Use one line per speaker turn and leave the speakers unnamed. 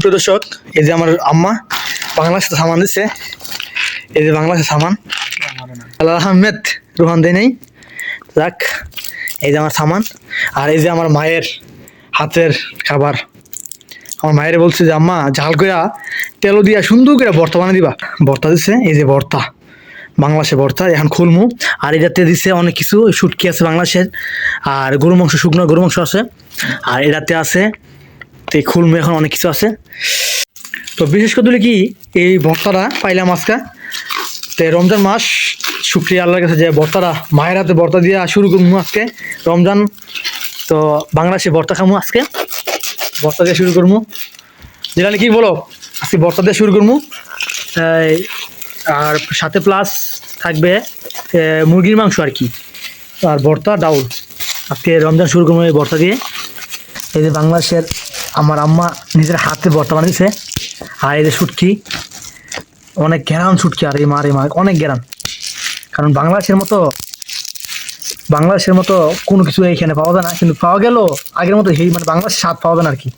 প্রিয় দর্শক, এই যে আমার আম্মা বাংলাদেশে সামান দিচ্ছে। এই যে বাংলাদেশের সামান আল্লাহ আহমেদ রোহান দেয় নেই। যাক, এই যে আমার সামান। আর এই যে আমার মায়ের হাতের খাবার। আমার মায়ের বলছে যে আম্মা ঝাল কইরা তেল দিয়া সুন্দর করে ভর্তা বানিয়ে দিবা। ভর্তা দিচ্ছে, এই যে ভর্তা, বাংলাদেশের ভর্তা এখন খুলমু। আর এটাতে দিচ্ছে অনেক কিছু, শুটকি আছে বাংলাদেশের, আর গরু মাংস, শুকনো গরু মাংস আছে। আর এটাতে আছে তো খুলমু, এখন অনেক কিছু আছে। তো বিশেষ করে কি এই ভর্তাটা পাইলাম আজকে। তো রমজান মাস, শুক্রিয়া আল্লাহর কাছে যে ভর্তাটা মায়ের হাতে ভর্তা দিয়ে শুরু করবো আজকে রমজান। তো বাংলাদেশে ভর্তা খামু আজকে, ভর্তা দিয়ে শুরু করবো। যেটা কি বলো, আজকে ভর্তা দিয়ে শুরু করবো। আর সাথে প্লাস থাকবে মুরগির মাংস আর কি, আর ভর্তা ডাউল। আজকে রমজান শুরু করবো এই ভর্তা দিয়ে। এই যে বাংলাদেশের আমার আম্মা নিজের হাতে ভর্তা বানিয়েছে। আর এই যে শুটকি, অনেক গ্যারান শুটকি। আর এই মা অনেক গ্যারান, কারণ বাংলাদেশের মতো কোনো কিছু এইখানে পাওয়া যায় না। কিন্তু পাওয়া গেল আগের মতো, মানে বাংলাদেশের স্বাদ পাওয়া যায় না আর কি।